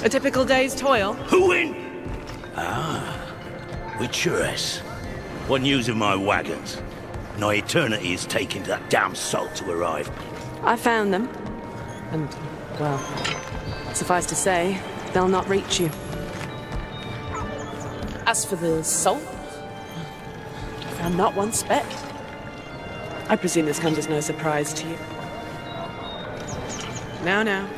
A typical day's toil? Who in? With Churess. What news of my wagons? No eternity is taking that damn salt to arrive. I found them. And, well, suffice to say, they'll not reach you. As for the salt, I found not one speck. I presume this comes as no surprise to you. Now.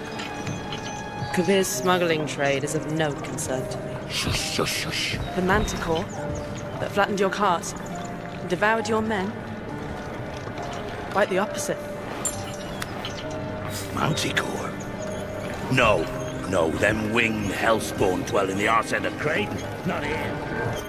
Kavir's smuggling trade is of no concern to me. Shush. The manticore that flattened your cart and devoured your men? Quite the opposite. Manticore? No, them winged hellspawn dwell in the arse end of Creighton. Not here.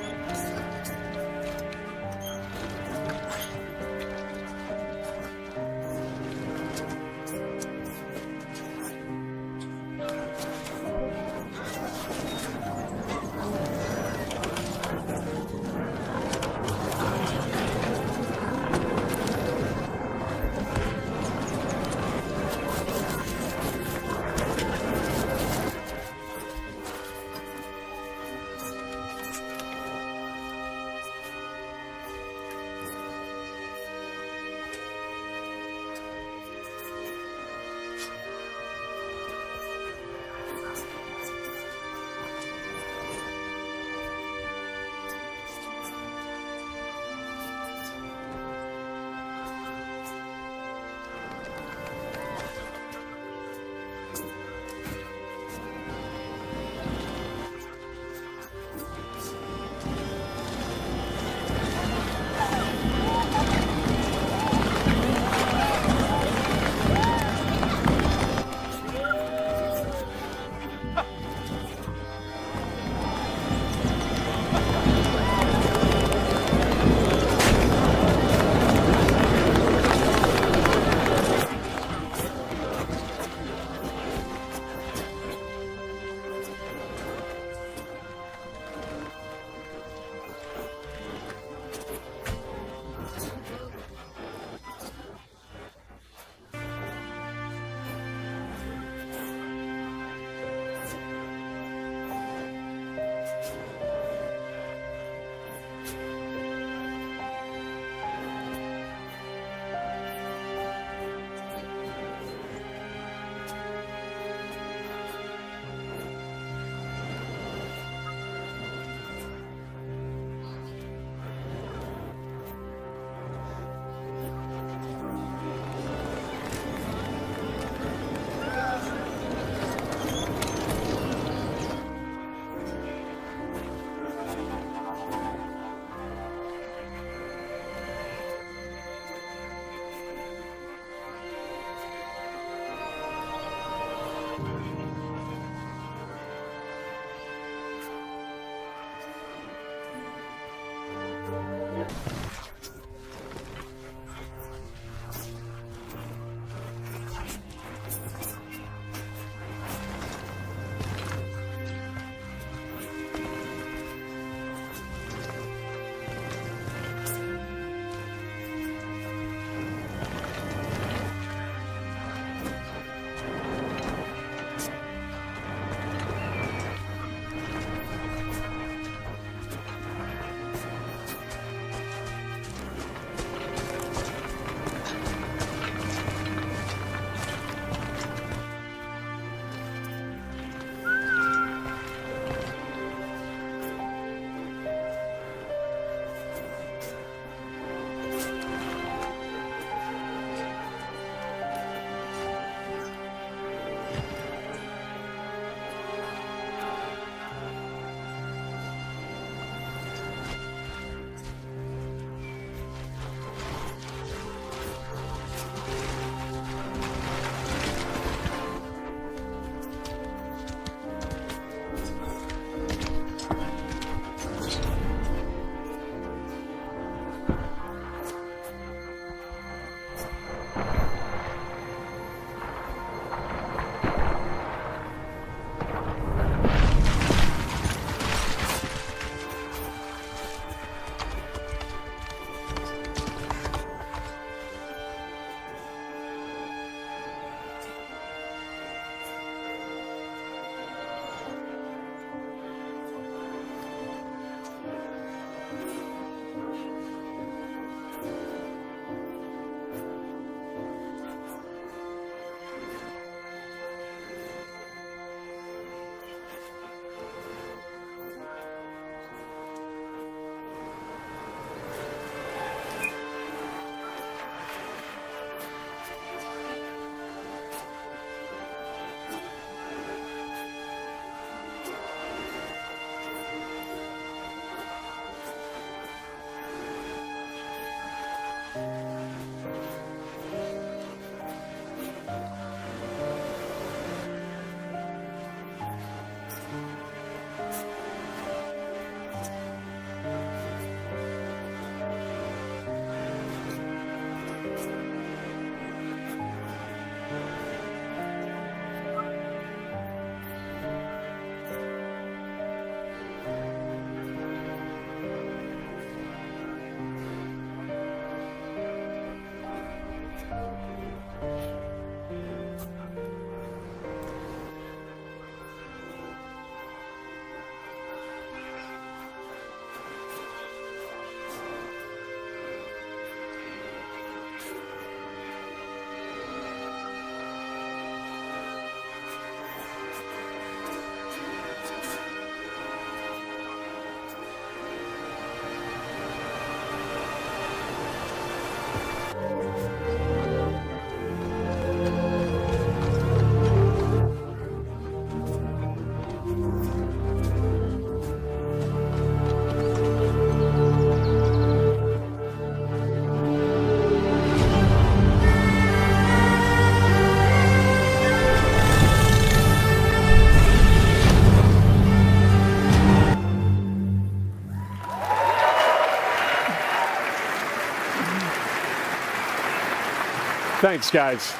Thanks, guys.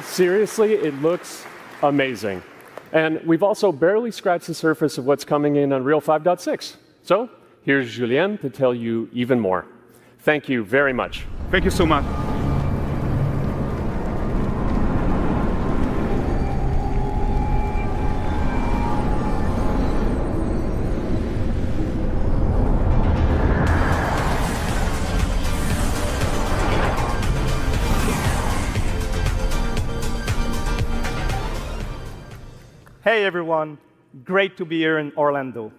Seriously, it looks amazing. And we've also barely scratched the surface of what's coming in Unreal 5.6. So here's Julien to tell you even more. Thank you very much. Thank you so much. Hey everyone, great to be here in Orlando.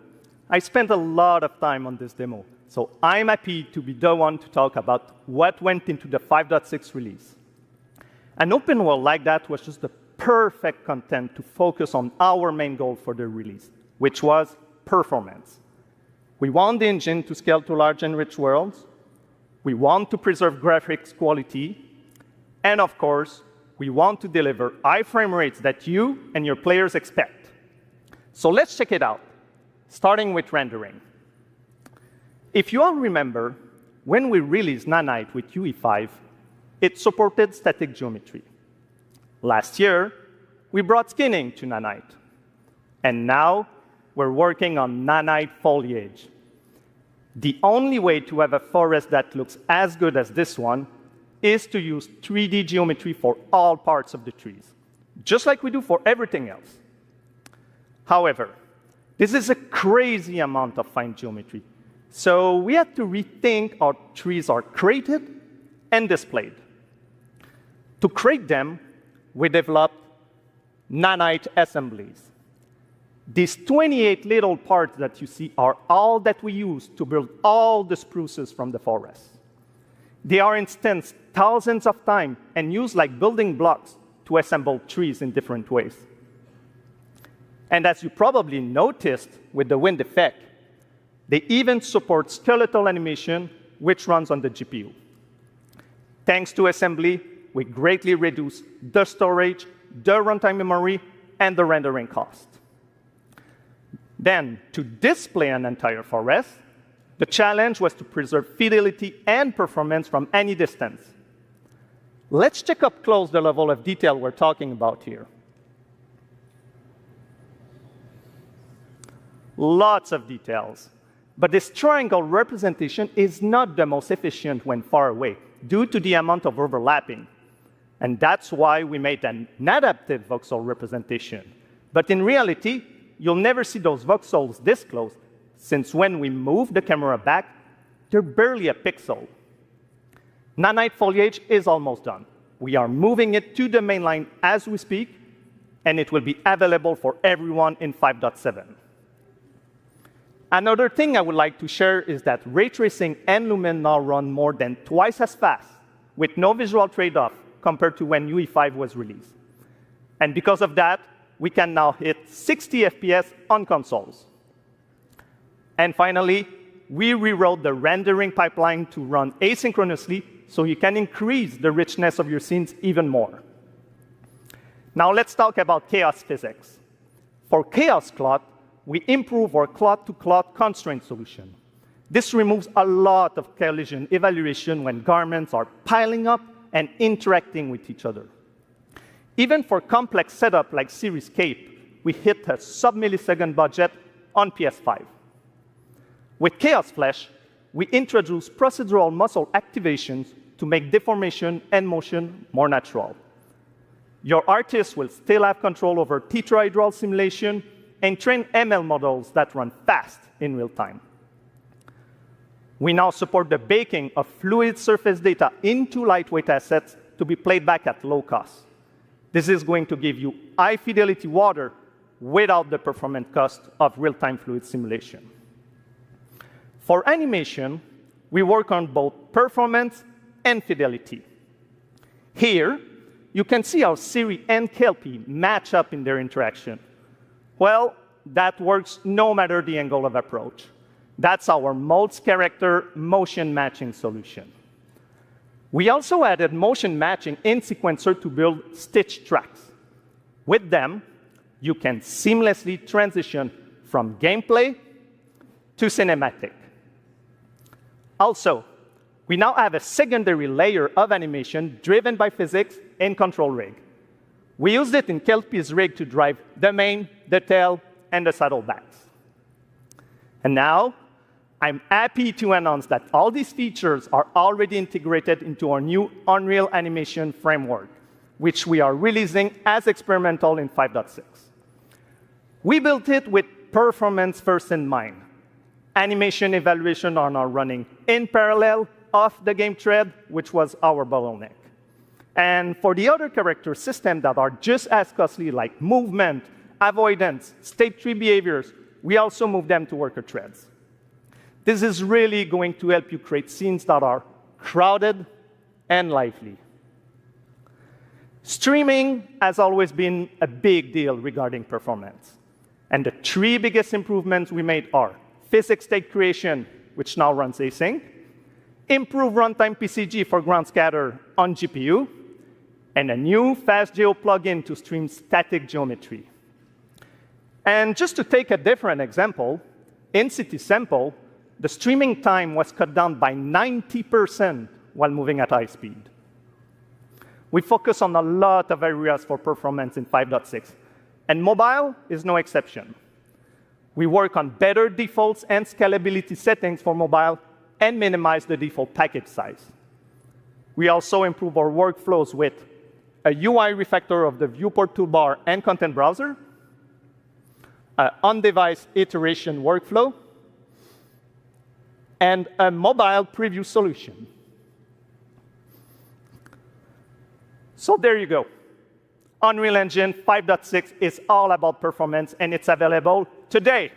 I spent a lot of time on this demo, so I'm happy to be the one to talk about what went into the 5.6 release. An open world like that was just the perfect content to focus on our main goal for the release, which was performance. We want the engine to scale to large and rich worlds, we want to preserve graphics quality, and of course, we want to deliver high frame rates that you and your players expect. So let's check it out, starting with rendering. If you all remember, when we released Nanite with UE5, it supported static geometry. Last year, we brought skinning to Nanite. And now, we're working on Nanite foliage. The only way to have a forest that looks as good as this one is to use 3D geometry for all parts of the trees, just like we do for everything else. However, this is a crazy amount of fine geometry, so we had to rethink how trees are created and displayed. To create them, we developed Nanite assemblies. These 28 little parts that you see are all that we use to build all the spruces from the forest. They are instanced thousands of times and used like building blocks to assemble trees in different ways. And as you probably noticed with the wind effect, they even support skeletal animation, which runs on the GPU. Thanks to assembly, we greatly reduce the storage, the runtime memory, and the rendering cost. Then, to display an entire forest, the challenge was to preserve fidelity and performance from any distance. Let's check up close the level of detail we're talking about here. Lots of details. But this triangle representation is not the most efficient when far away, due to the amount of overlapping. And that's why we made an adaptive voxel representation. But in reality, you'll never see those voxels this close, since when we move the camera back, they're barely a pixel. Nanite foliage is almost done. We are moving it to the main line as we speak, and it will be available for everyone in 5.7. Another thing I would like to share is that ray tracing and Lumen now run more than twice as fast, with no visual trade-off compared to when UE5 was released. And because of that, we can now hit 60 FPS on consoles. And finally, we rewrote the rendering pipeline to run asynchronously so you can increase the richness of your scenes even more. Now let's talk about chaos physics. For Chaos Cloth, we improve our cloth-to-cloth constraint solution. This removes a lot of collision evaluation when garments are piling up and interacting with each other. Even for complex setup like Series Cape, we hit a sub-millisecond budget on PS5. With Chaos Flesh, we introduce procedural muscle activations to make deformation and motion more natural. Your artist will still have control over tetrahedral simulation and train ML models that run fast in real time. We now support the baking of fluid surface data into lightweight assets to be played back at low cost. This is going to give you high-fidelity water without the performance cost of real-time fluid simulation. For animation, we work on both performance and fidelity. Here, you can see how Siri and Kelpie match up in their interaction. Well, that works no matter the angle of approach. That's our Modes character motion matching solution. We also added motion matching in Sequencer to build stitch tracks. With them, you can seamlessly transition from gameplay to cinematic. Also, we now have a secondary layer of animation driven by physics in Control Rig. We used it in Kelpie's rig to drive the mane, the tail, and the saddlebags. And now, I'm happy to announce that all these features are already integrated into our new Unreal Animation framework, which we are releasing as experimental in 5.6. We built it with performance first in mind. Animation evaluation are now running in parallel off the game thread, which was our bottleneck. And for the other character systems that are just as costly, like movement, avoidance, state tree behaviors, we also move them to worker threads. This is really going to help you create scenes that are crowded and lively. Streaming has always been a big deal regarding performance. And the three biggest improvements we made are physics state creation, which now runs async, improved runtime PCG for ground scatter on GPU, and a new FastGeo plugin to stream static geometry. And just to take a different example, in CitySample, the streaming time was cut down by 90% while moving at high speed. We focus on a lot of areas for performance in 5.6, and mobile is no exception. We work on better defaults and scalability settings for mobile and minimize the default package size. We also improve our workflows with a UI refactor of the viewport toolbar and content browser, an on-device iteration workflow, and a mobile preview solution. So there you go. Unreal Engine 5.6 is all about performance, and it's available today.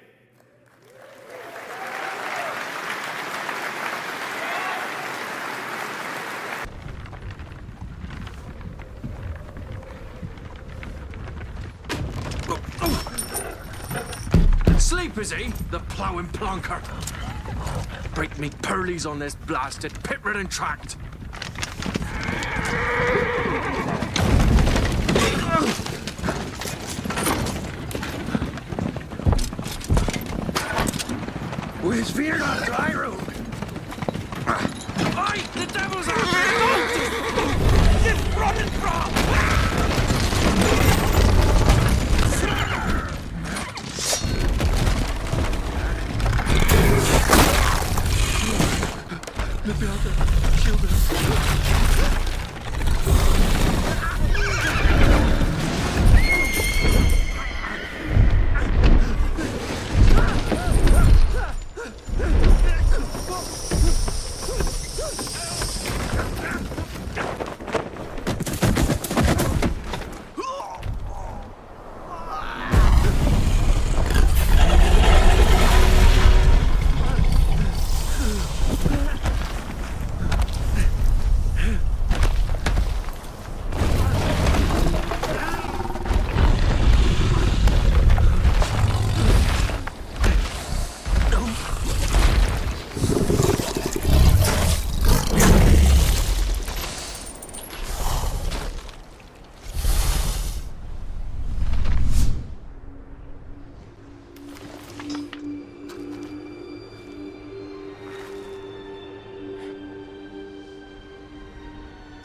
Sleep, is he? The ploughing plonker. Break me pearlies on this blasted pit-ridden tract. Where's Fear not dry room? Aye, the devil's out there! This running from! Maybe I'll kill them.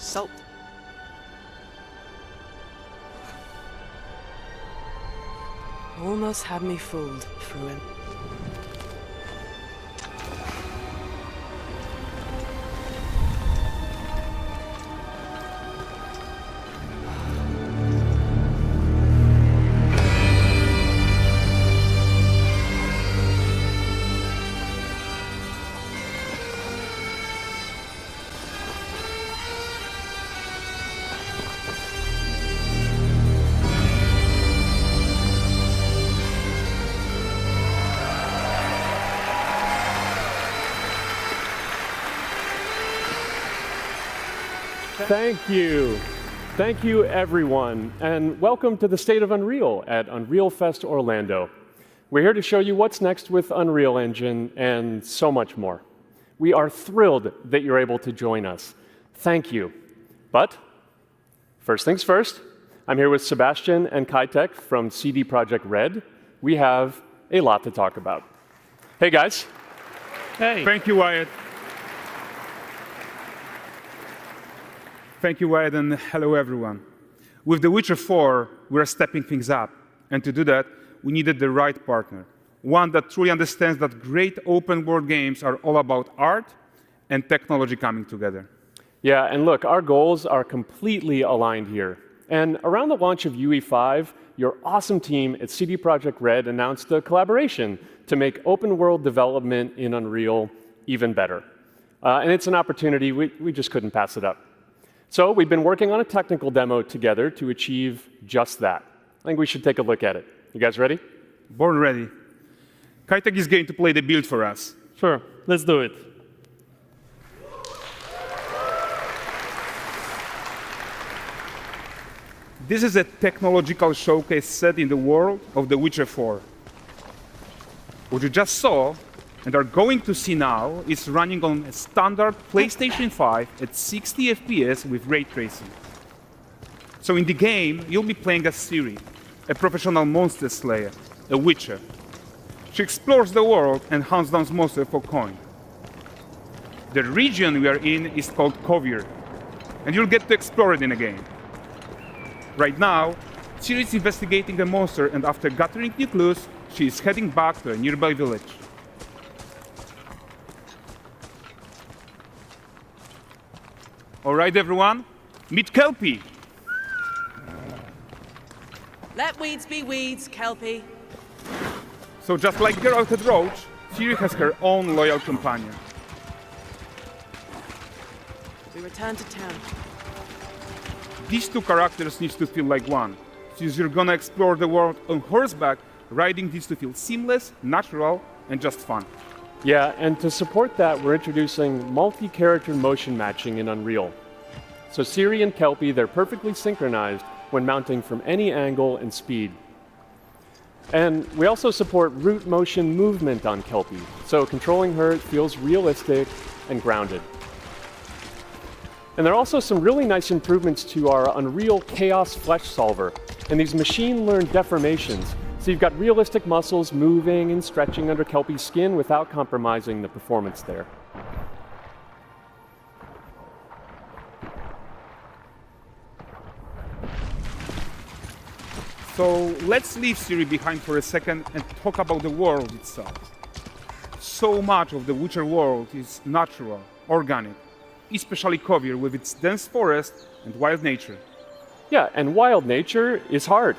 Salt. Almost had me fooled, Fruin. Thank you. Thank you, everyone, and welcome to the State of Unreal at Unreal Fest Orlando. We're here to show you what's next with Unreal Engine and so much more. We are thrilled that you're able to join us. Thank you. But first things first, I'm here with Sebastian and Kitek from CD Projekt Red. We have a lot to talk about. Hey, guys. Hey. Thank you, Wyatt. Thank you, Wyatt, and hello, everyone. With The Witcher 4, we're stepping things up. And to do that, we needed the right partner, one that truly understands that great open-world games are all about art and technology coming together. Yeah, and look, our goals are completely aligned here. And around the launch of UE5, your awesome team at CD Projekt Red announced a collaboration to make open-world development in Unreal even better. And it's an opportunity, we just couldn't pass it up. So we've been working on a technical demo together to achieve just that. I think we should take a look at it. You guys ready? Born ready. Kaitek is going to play the build for us. Sure, let's do it. This is a technological showcase set in the world of The Witcher 4. What you just saw and are going to see now is running on a standard PlayStation 5 at 60 FPS with ray tracing. So in the game, you'll be playing as Ciri, a professional monster slayer, a witcher. She explores the world and hunts down monsters for coin. The region we are in is called Kovir, and you'll get to explore it in a game. Right now, Ciri is investigating a monster, and after gathering new clues, she is heading back to a nearby village. All right, everyone, meet Kelpie. Let weeds be weeds, Kelpie. So just like Geralt had Roach, Ciri has her own loyal companion. We return to town. These two characters need to feel like one. Since you're gonna explore the world on horseback, riding needs to feel seamless, natural, and just fun. Yeah, and to support that, we're introducing multi-character motion matching in Unreal. So Ciri and Kelpie, they're perfectly synchronized when mounting from any angle and speed. And we also support root motion movement on Kelpie, so controlling her feels realistic and grounded. And there are also some really nice improvements to our Unreal Chaos Flesh Solver and these machine-learned deformations. So you've got realistic muscles moving and stretching under Kelpie's skin without compromising the performance there. So let's leave Ciri behind for a second and talk about the world itself. So much of the Witcher world is natural, organic, especially Kovir with its dense forest and wild nature. Yeah, and wild nature is hard.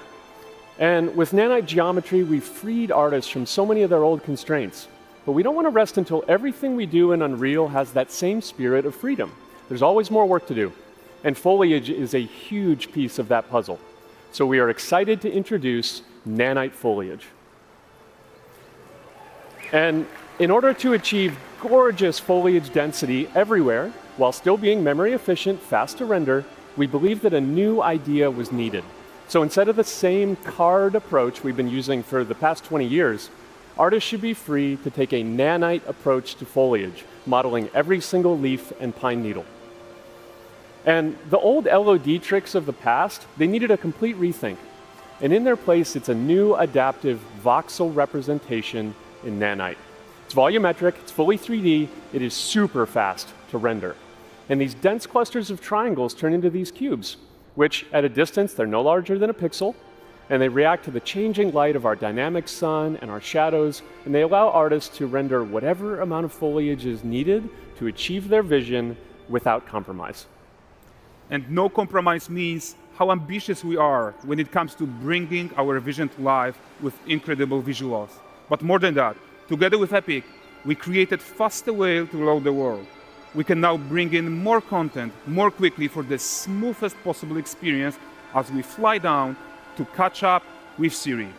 And with nanite geometry, we've freed artists from so many of their old constraints. But we don't want to rest until everything we do in Unreal has that same spirit of freedom. There's always more work to do. And foliage is a huge piece of that puzzle. So we are excited to introduce nanite foliage. And in order to achieve gorgeous foliage density everywhere, while still being memory efficient, fast to render, we believe that a new idea was needed. So instead of the same card approach we've been using for the past 20 years, artists should be free to take a nanite approach to foliage, modeling every single leaf and pine needle. And the old LOD tricks of the past, they needed a complete rethink. And in their place, it's a new adaptive voxel representation in nanite. It's volumetric, it's fully 3D, it is super fast to render. And these dense clusters of triangles turn into these cubes, which at a distance, they're no larger than a pixel, and they react to the changing light of our dynamic sun and our shadows, and they allow artists to render whatever amount of foliage is needed to achieve their vision without compromise. And no compromise means how ambitious we are when it comes to bringing our vision to life with incredible visuals. But more than that, together with Epic, we created faster way to load the world. We can now bring in more content more quickly for the smoothest possible experience as we fly down to catch up with Ciri.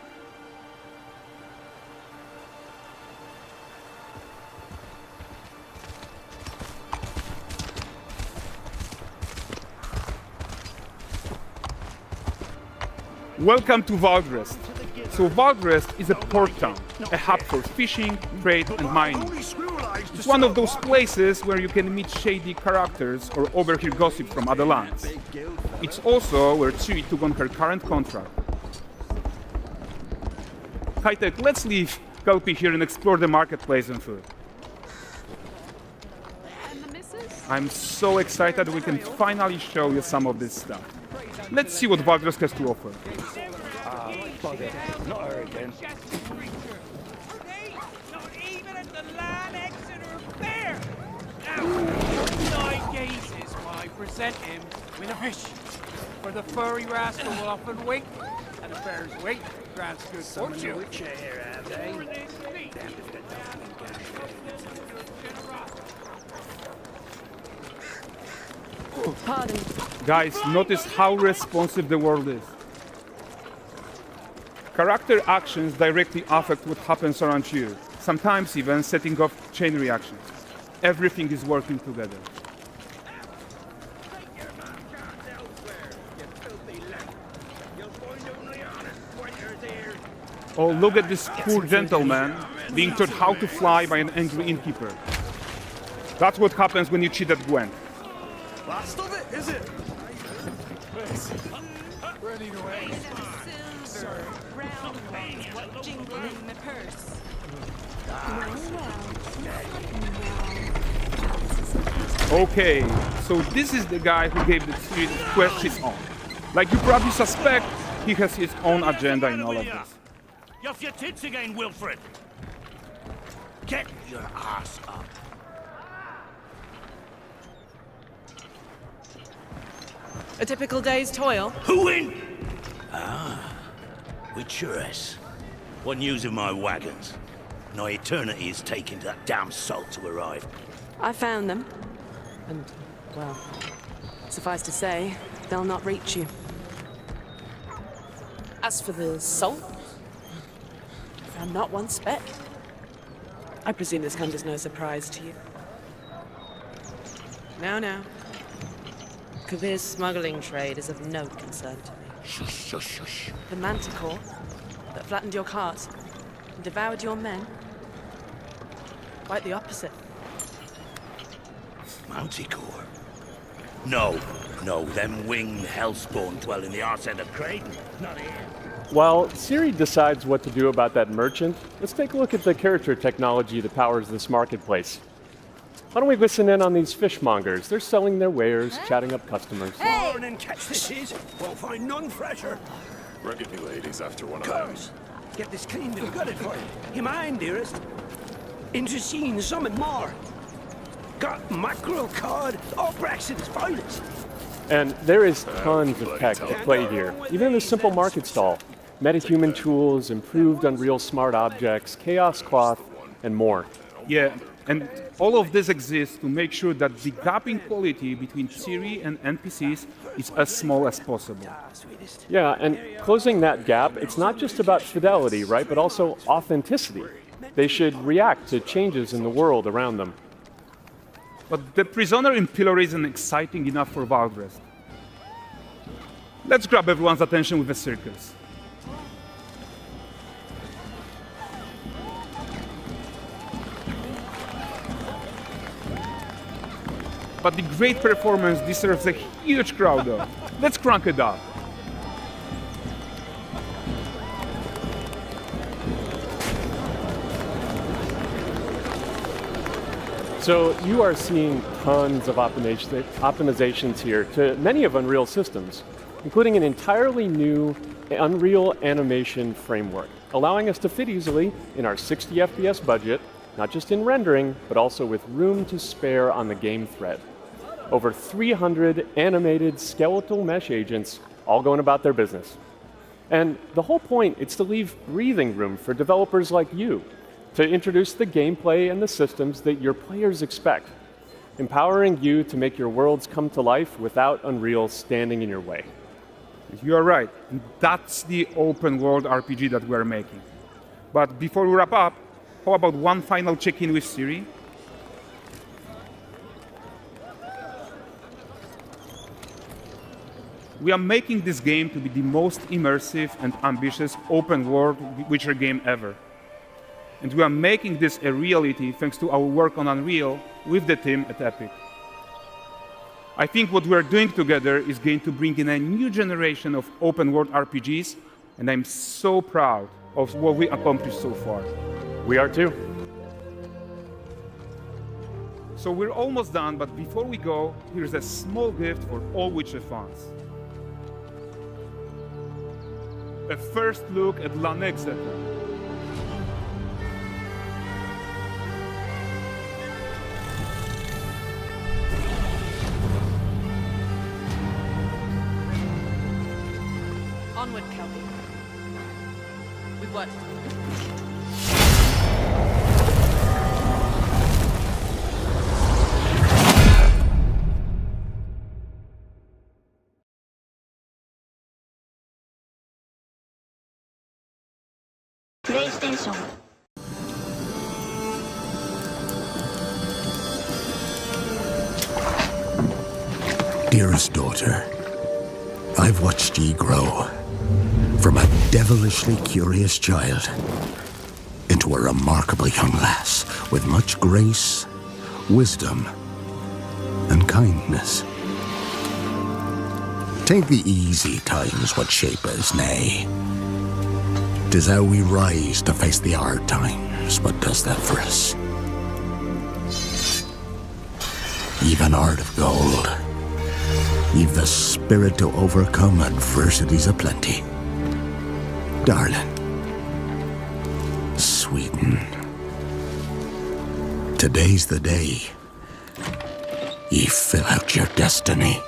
Welcome to Valdrest. So Valdrest is a port town, a hub for fishing, trade, and mining. It's one of those places where you can meet shady characters or overhear gossip from other lands. It's also where Ciri took on her current contract. Kaitek, let's leave Kelpie here and explore the marketplace and food. And the missus? I'm so excited we can finally show you some of this stuff. Let's see what Valdres has to offer. Not her again. Not even at the Land Exeter Fair! Now, 9 gazes while I present him with a fish. For the furry rascal will often wink, and a bear's weight grants good fortune. Pardon. Guys, notice how responsive the world is. Character actions directly affect what happens around you, sometimes even setting off chain reactions. Everything is working together. Oh, look at this poor gentleman being taught how to fly by an angry innkeeper. That's what happens when you cheat at Gwent. Last of it, is it? Silver, round ones, what jingle in my purse. Okay, so this is the guy who gave the series quest his own. Like you probably suspect, he has his own agenda in all of this. You're off your tits again, Wilfred. Get your ass up. A typical day's toil. Who in? Witcheress. What news of my wagons? No eternity is taking that damn salt to arrive. I found them. And, well, suffice to say, they'll not reach you. As for the salt, I found not one speck. I presume this comes as no surprise to you. Now. Kuvir's smuggling trade is of no concern to me. Shush, shush, shush. The manticore that flattened your cart and devoured your men. Quite the opposite. Manticore? No, them winged hellspawn dwell in the arse end of Creighton. Not here. While Siri decides what to do about that merchant, let's take a look at the character technology that powers this marketplace. Why don't we listen in on these fishmongers? They're selling their wares, chatting up customers. Morning, catch fishes. Won't find none fresher. Reckon you ladies after one of Course. Get this cleaned and gutted for you. You mind, dearest? Interesting, something more. Got mackerel, cod, all Braxton's finest. And there is tons of tech at play here, even in this simple market stall. Metahuman tools, improved Unreal smart objects, chaos cloth, and more. Yeah, and all of this exists to make sure that the gap in quality between Ciri and NPCs is as small as possible. Yeah, and closing that gap, it's not just about fidelity, right, but also authenticity. They should react to changes in the world around them. But the prisoner in Pillory isn't exciting enough for Valdres. Let's grab everyone's attention with a circus. But the great performance deserves a huge crowd though. Let's crank it up. So you are seeing tons of optimizations here to many of Unreal systems, including an entirely new Unreal animation framework, allowing us to fit easily in our 60 FPS budget, not just in rendering, but also with room to spare on the game thread. Over 300 animated skeletal mesh agents all going about their business. And the whole point is to leave breathing room for developers like you to introduce the gameplay and the systems that your players expect, empowering you to make your worlds come to life without Unreal standing in your way. You are right. And that's the open world RPG that we're making. But before we wrap up, how about one final check-in with Ciri? We are making this game to be the most immersive and ambitious open world Witcher game ever. And we are making this a reality thanks to our work on Unreal with the team at Epic. I think what we are doing together is going to bring in a new generation of open world RPGs, and I'm so proud of what we accomplished so far. We are too. So we're almost done, but before we go, here's a small gift for all Witcher fans. A first look at Lanexeter. Onward, Kelby. We've worked. PlayStation. Dearest daughter, I've watched ye grow from a devilishly curious child into a remarkable young lass with much grace, wisdom, and kindness. Take the easy times what shape us, nay. 'Tis how we rise to face the hard times what does that for us. Ye've an heart of gold. Ye've the spirit to overcome adversities aplenty. Darling, sweeten. Today's the day ye fill out your destiny.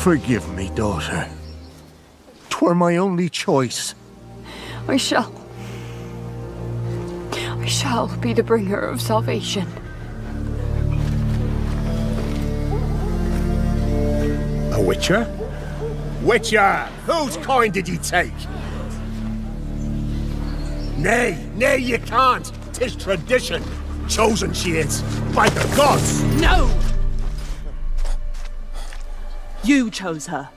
Forgive me, daughter. 'Twere my only choice. I shall be the bringer of salvation. A witcher? Witcher! Whose coin did ye take? Nay, you can't. 'Tis tradition. Chosen she is, by the gods. No! You chose her.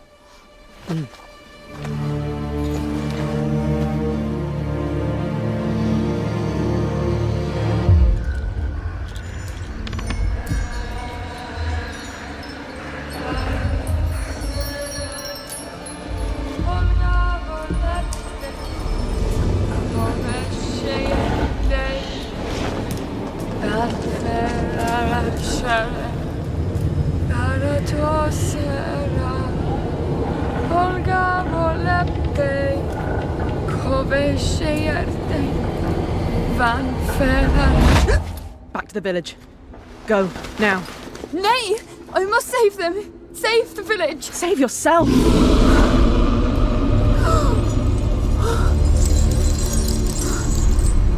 Back to the village. Go, now. Nay! I must save them! Save the village! Save yourself!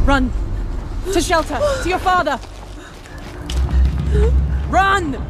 Run! To shelter! To your father! Run!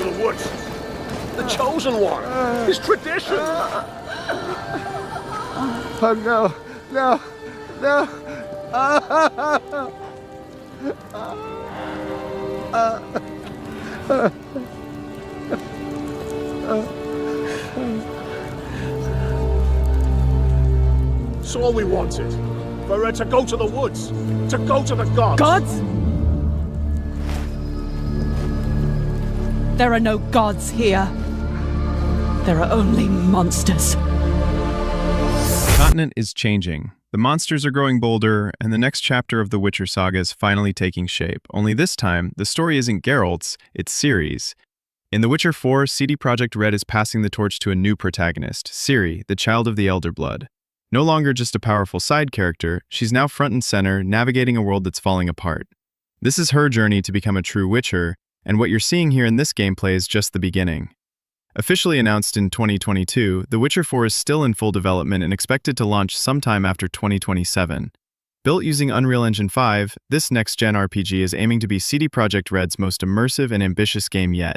to the woods. The chosen one. His tradition. Oh no, no, no. It's all we wanted. For her to go to the woods. To go to the gods. Gods? There are no gods here. There are only monsters. The continent is changing. The monsters are growing bolder, and the next chapter of the Witcher saga is finally taking shape. Only this time, the story isn't Geralt's, it's Ciri's. In The Witcher 4, CD Projekt Red is passing the torch to a new protagonist, Ciri, the child of the Elder Blood. No longer just a powerful side character, she's now front and center, navigating a world that's falling apart. This is her journey to become a true Witcher, and what you're seeing here in this gameplay is just the beginning. Officially announced in 2022, The Witcher 4 is still in full development and expected to launch sometime after 2027. Built using Unreal Engine 5, this next-gen RPG is aiming to be CD Projekt Red's most immersive and ambitious game yet.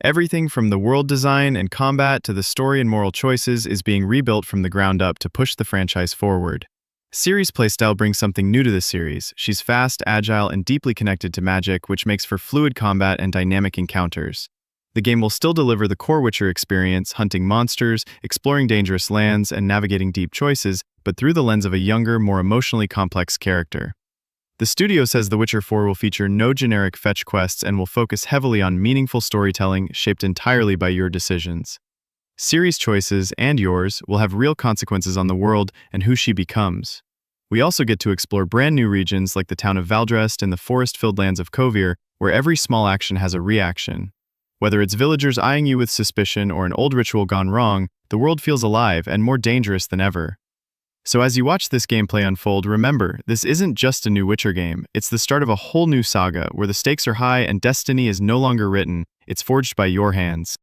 Everything from the world design and combat to the story and moral choices is being rebuilt from the ground up to push the franchise forward. Ciri's playstyle brings something new to the series. She's fast, agile, and deeply connected to magic, which makes for fluid combat and dynamic encounters. The game will still deliver the core Witcher experience, hunting monsters, exploring dangerous lands, and navigating deep choices, but through the lens of a younger, more emotionally complex character. The studio says The Witcher 4 will feature no generic fetch quests and will focus heavily on meaningful storytelling shaped entirely by your decisions. Ciri's choices, and yours, will have real consequences on the world and who she becomes. We also get to explore brand new regions like the town of Valdrest and the forest-filled lands of Kovir, where every small action has a reaction. Whether it's villagers eyeing you with suspicion or an old ritual gone wrong, the world feels alive and more dangerous than ever. So as you watch this gameplay unfold, remember, this isn't just a new Witcher game, it's the start of a whole new saga where the stakes are high and destiny is no longer written, it's forged by your hands.